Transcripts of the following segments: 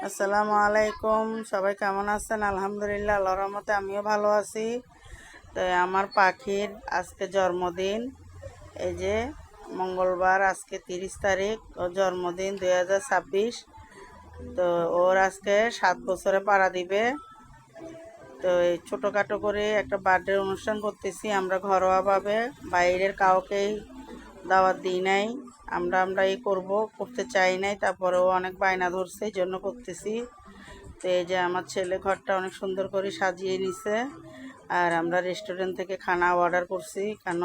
আসসালামু আলাইকুম, সবাই কেমন আছেন? আলহামদুলিল্লাহ, আল্লাহর রহমতে আমিও ভালো আছি। তো আমার পাখির আজকে জন্মদিন। এই যে মঙ্গলবার, আজকে 30 তারিখ, ওর জন্মদিন 2026। তো ওর আজকে 7 বছরে পাড়া দিবে। তো এই ছোটোখাটো করে একটা বার্থডে অনুষ্ঠান করতেছি আমরা ঘরোয়াভাবে, বাইরের কাউকেই দাওয়াত দিই নাই। আমরাই করতে চাই নাই, তারপরেও অনেক বায়না ধরছে, এই জন্য করতেছি। তো এই যে আমার ছেলে ঘরটা অনেক সুন্দর করে সাজিয়ে নিছে। আর আমরা রেস্টুরেন্ট থেকে খানা অর্ডার করছি, কেন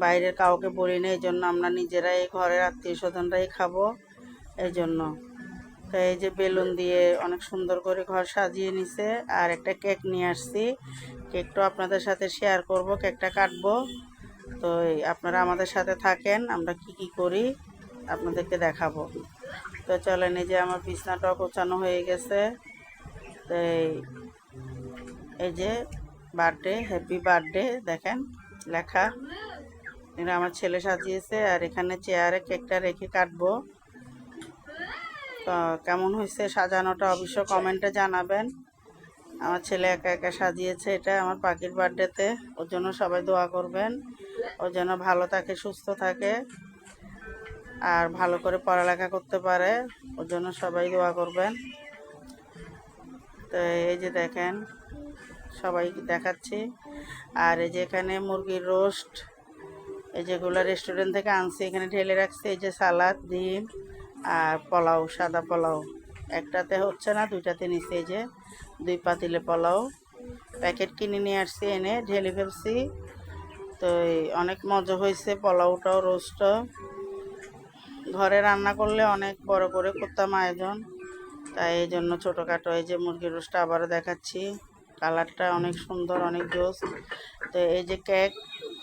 বাইরের কাউকে বলি না, এই জন্য আমরা নিজেরাই ঘরের আত্মীয় স্বজনরাই খাবো, এই জন্য। তো এই যে বেলুন দিয়ে অনেক সুন্দর করে ঘর সাজিয়ে নিছে। আর একটা কেক নিয়ে আসছি, কেকটা আপনাদের সাথে শেয়ার করব, কেকটা কাটবো। তো আপনারা আমাদের সাথে থাকেন, আমরা কি করি আপনাদেরকে দেখাবো। তো চলেন, এই যে আমার বিছনাটা গোছানো হয়ে গেছে। তো এই যে বার্থডে, হ্যাপি বার্থডে দেখেন লেখা, এটা আমার ছেলে সাজিয়েছে। আর এখানে চেয়ারে কেকটা রেখে কাটবো। তো কেমন হয়েছে সাজানোটা অবশ্য কমেন্টে জানাবেন। আমার ছেলে একা একা সাজিয়েছে এটা আমার পাখির বার্থডেতে, ওর জন্য সবাই দোয়া করবেন, ওর জন্য ভালো থাকে, সুস্থ থাকে, আর ভালো করে পড়ালেখা করতে পারে, ওর জন্য সবাই দোয়া করবেন। তো এই যে দেখেন, সবাই দেখাচ্ছি। আর এই যে এখানে মুরগির রোস্ট, এই যেগুলো রেস্টুরেন্ট থেকে আনছি এখানে ঢেলে রাখছি। এই যে সালাদ, ডিম আর পোলাও, সাদা পোলাও, একটাতে হচ্ছে না, দুইটাতে নিচ্ছি। এই যে 2 পাতিলে পোলাও, প্যাকেট কিনে নিয়ে আসছি, এনে ঢেলে ফেলছি। তো অনেক মজা হয়েছে পোলাওটাও, রোস্টও। ঘরে রান্না করলে অনেক বড় করে করতাম আয়োজন, তাই এই জন্য ছোটোখাটো। এই যে মুরগির রোস্টটা আবারও দেখাচ্ছি, কালারটা অনেক সুন্দর, অনেক জোস। তো এই যে কেক,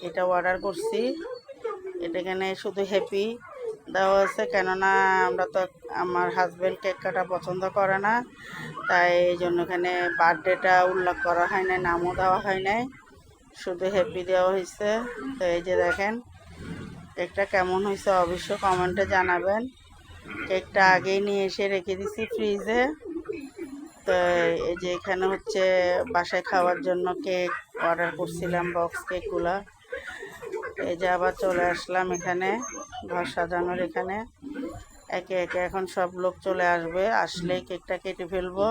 এটা অর্ডার করছি, এটা এখানে শুধু হ্যাপি দেওয়া আছে, কেননা আমরা তো, আমার হাজব্যান্ড কেক কাটা পছন্দ করে না, তাই এই জন্য এখানে বার্থডেটা উল্লেখ করা হয় নাই, নামও দেওয়া হয় নাই, শুধু হ্যাপি দেওয়া হয়েছে। তো এই যে দেখেন কেকটা কেমন হয়েছে অবশ্য কমেন্টে জানাবেন। কেকটা আগেই নিয়ে এসে রেখে দিছি ফ্রিজে। তো এই যে এখানে হচ্ছে বাসায় খাওয়ার জন্য কেক অর্ডার করছিলাম, বক্স কেকগুলা। এই যে আবার চলে আসলাম এখানে ঘর সাজানোর, এখানে একে একে এখন সব লোক চলে আসবে, আসলেই কেকটা কেটে ফেলবো।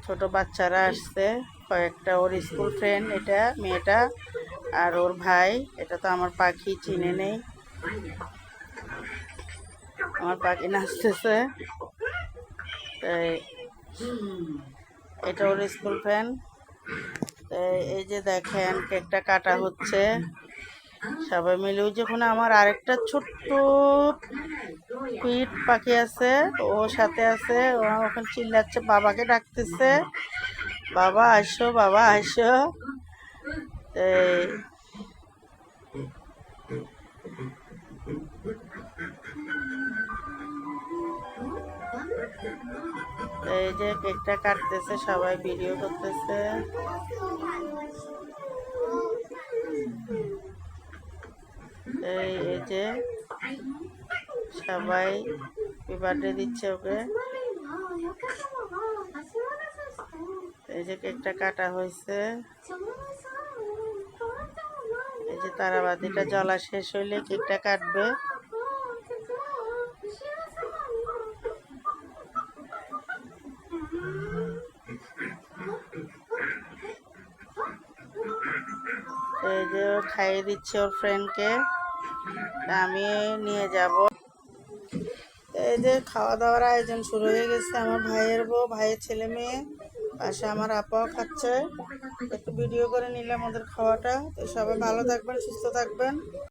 ছোট বাচ্চারা আসছে কয়েকটা, ওর স্কুল ফ্রেন্ড, এটা মেয়েটা আর ওর ভাই। এটা তো আমার পাখি, চিনে নেই, আমার পাখি নাচতেছে। এটা ওর স্কুল ফ্রেন্ড। এই যে দেখেন কেকটা কাটা হচ্ছে সবাই মিলে। ওই যখন আমার আরেকটা ছোট্ট পিট পাখি আছে, ও সাথে আছে, ও ওখানে চিল্লাচ্ছে, বাবাকে ডাকতেছে, বাবা আসো, বাবা আসো। এই যে কেকটা কাটতেছে, সবাই ভিডিও করতেছে। এই যে সবাই বার্থডে দিচ্ছে ওকে। এই যে কেকটা কাটা হয়েছে। এই যে তারাবাতিটা জ্বলা শেষ হইলে কেকটা কাটবে। এই যে ও খাইয়ে দিচ্ছে ওর ফ্রেন্ডকে, আমি নিয়ে যাব। এই যে খাওয়া দাওয়ার আয়োজন শুরু হয়ে গেছে, আমার ভাইয়ের বউ, ভাইয়ের ছেলে মেয়ে, পাশে আমার আপাও খাচ্ছে। একটু ভিডিও করে নিলাম ওদের খাওয়াটা। তো সবাই ভালো থাকবেন, সুস্থ থাকবেন।